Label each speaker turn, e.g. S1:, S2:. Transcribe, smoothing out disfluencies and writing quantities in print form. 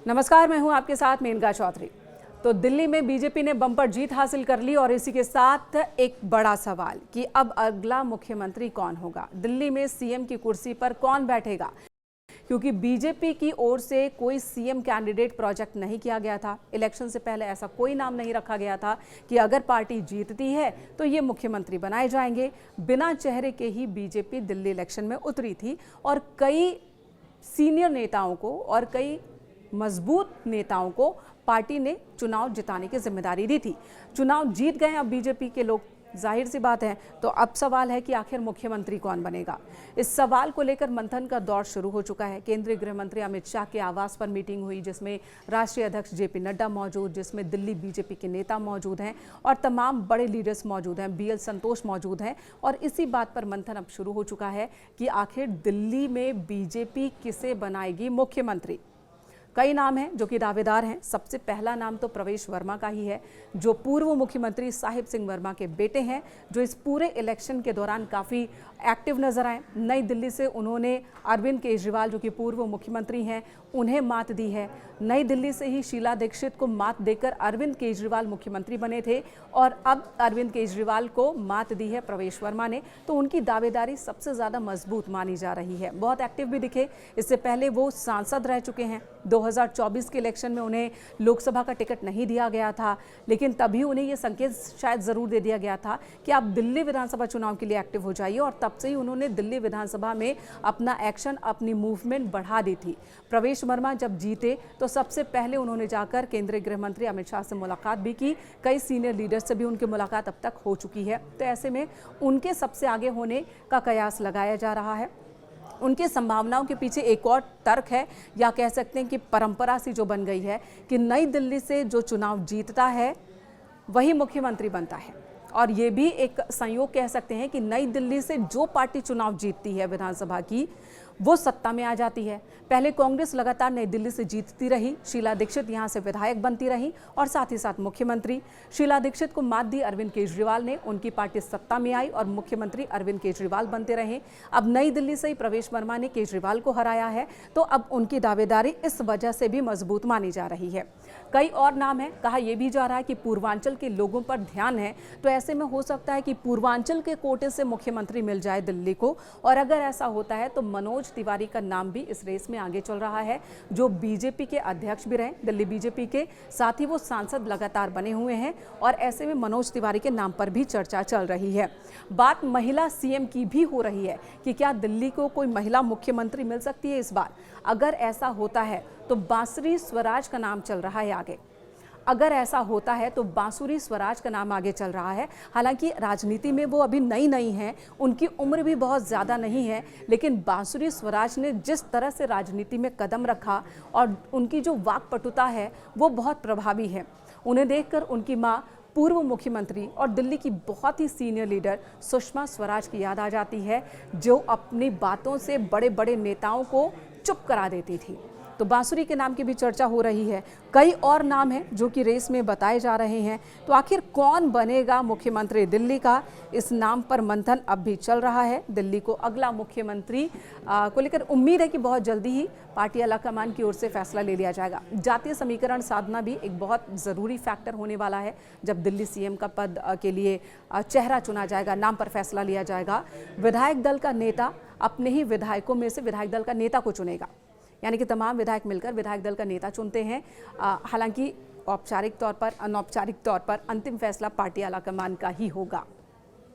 S1: नमस्कार, मैं हूं आपके साथ मेनका चौधरी। तो दिल्ली में बीजेपी ने बम्पर जीत हासिल कर ली और इसी के साथ एक बड़ा सवाल कि अब अगला मुख्यमंत्री कौन होगा, दिल्ली में सीएम की कुर्सी पर कौन बैठेगा। क्योंकि बीजेपी की ओर से कोई सीएम कैंडिडेट प्रोजेक्ट नहीं किया गया था। इलेक्शन से पहले ऐसा कोई नाम नहीं रखा गया था कि अगर पार्टी जीतती है तो ये मुख्यमंत्री बनाए जाएंगे। बिना चेहरे के ही बीजेपी दिल्ली इलेक्शन में उतरी थी और कई सीनियर नेताओं को और कई मजबूत नेताओं को पार्टी ने चुनाव जिताने की जिम्मेदारी दी थी। चुनाव जीत गए अब बीजेपी के लोग, जाहिर सी बात है। तो अब सवाल है कि आखिर मुख्यमंत्री कौन बनेगा। इस सवाल को लेकर मंथन का दौर शुरू हो चुका है। केंद्रीय गृह मंत्री अमित शाह के आवास पर मीटिंग हुई, जिसमें राष्ट्रीय अध्यक्ष जेपी नड्डा मौजूद, जिसमें दिल्ली बीजेपी के नेता मौजूद हैं और तमाम बड़े लीडर्स मौजूद हैं। बीएल संतोष मौजूद हैं और इसी बात पर मंथन अब शुरू हो चुका है कि आखिर दिल्ली में बीजेपी किसे बनाएगी मुख्यमंत्री। कई नाम हैं जो कि दावेदार हैं। सबसे पहला नाम तो प्रवेश वर्मा का ही है, जो पूर्व मुख्यमंत्री साहिब सिंह वर्मा के बेटे हैं, जो इस पूरे इलेक्शन के दौरान काफ़ी एक्टिव नजर आए। नई दिल्ली से उन्होंने अरविंद केजरीवाल, जो कि पूर्व मुख्यमंत्री हैं, उन्हें मात दी है। नई दिल्ली से ही शीला दीक्षित को मात देकर अरविंद केजरीवाल मुख्यमंत्री बने थे और अब अरविंद केजरीवाल को मात दी है प्रवेश वर्मा ने। तो उनकी दावेदारी सबसे ज़्यादा मजबूत मानी जा रही है। बहुत एक्टिव भी दिखे। इससे पहले वो सांसद रह चुके हैं। 2024 के इलेक्शन में उन्हें लोकसभा का टिकट नहीं दिया गया था, लेकिन तभी उन्हें ये संकेत शायद ज़रूर दे दिया गया था कि आप दिल्ली विधानसभा चुनाव के लिए एक्टिव हो जाइए, और तब से ही उन्होंने दिल्ली विधानसभा में अपना एक्शन, अपनी मूवमेंट बढ़ा दी थी। प्रवेश वर्मा जब जीते तो सबसे पहले उन्होंने जाकर केंद्रीय गृह मंत्री अमित शाह से मुलाकात भी की। कई सीनियर लीडर से भी उनकी मुलाकात अब तक हो चुकी है। तो ऐसे में उनके सबसे आगे होने का कयास लगाया जा रहा है। उनकी संभावनाओं के पीछे एक और तर्क है, या कह सकते हैं कि परंपरा सी जो बन गई है कि नई दिल्ली से जो चुनाव जीतता है वही मुख्यमंत्री बनता है। और ये भी एक संयोग कह सकते हैं कि नई दिल्ली से जो पार्टी चुनाव जीतती है विधानसभा की, वो सत्ता में आ जाती है। पहले कांग्रेस लगातार नई दिल्ली से जीतती रही, शीला दीक्षित यहां से विधायक बनती रही और साथ ही साथ मुख्यमंत्री। शीला दीक्षित को मात दी अरविंद केजरीवाल ने, उनकी पार्टी सत्ता में आई और मुख्यमंत्री अरविंद केजरीवाल बनते रहे। अब नई दिल्ली से ही प्रवेश वर्मा ने केजरीवाल को हराया है, तो अब उनकी दावेदारी इस वजह से भी मजबूत मानी जा रही है। कई और नाम है। कहा यह भी जा रहा है कि पूर्वांचल के लोगों पर ध्यान है, तो ऐसे में हो सकता है कि पूर्वांचल के कोटे से मुख्यमंत्री मिल जाए दिल्ली को। और अगर ऐसा होता है तो मनोज तिवारी का नाम भी इस रेस में आगे चल रहा है, जो बीजेपी के अध्यक्ष भी रहे दिल्ली बीजेपी के, साथ ही वो सांसद लगातार बने हुए हैं। और ऐसे में मनोज तिवारी के नाम पर भी चर्चा चल रही है। बात महिला सीएम की भी हो रही है कि क्या दिल्ली को कोई महिला मुख्यमंत्री मिल सकती है इस बार। अगर ऐसा होता है तो बांसुरी स्वराज का नाम चल रहा है आगे। अगर ऐसा होता है तो बांसुरी स्वराज का नाम आगे चल रहा है। हालांकि राजनीति में वो अभी नई नई हैं, उनकी उम्र भी बहुत ज़्यादा नहीं है, लेकिन बांसुरी स्वराज ने जिस तरह से राजनीति में कदम रखा और उनकी जो वाकपटुता है वो बहुत प्रभावी है। उन्हें देखकर उनकी माँ पूर्व मुख्यमंत्री और दिल्ली की बहुत ही सीनियर लीडर सुषमा स्वराज की याद आ जाती है, जो अपनी बातों से बड़े बड़े नेताओं को चुप करा देती थी। तो बांसुरी के नाम की भी चर्चा हो रही है। कई और नाम हैं जो कि रेस में बताए जा रहे हैं। तो आखिर कौन बनेगा मुख्यमंत्री दिल्ली का, इस नाम पर मंथन अब भी चल रहा है। दिल्ली को अगला मुख्यमंत्री को लेकर उम्मीद है कि बहुत जल्दी ही पार्टी आलाकमान की ओर से फैसला ले लिया जाएगा। जातीय समीकरण साधना भी एक बहुत ज़रूरी फैक्टर होने वाला है। जब दिल्ली सीएम का पद के लिए चेहरा चुना जाएगा, नाम पर फैसला लिया जाएगा, विधायक दल का नेता अपने ही विधायकों में से विधायक दल का नेता को चुनेगा, यानी कि तमाम विधायक मिलकर विधायक दल का नेता चुनते हैं। हालांकि औपचारिक तौर पर, अनौपचारिक तौर पर अंतिम फैसला पार्टी आलाकमान का ही होगा।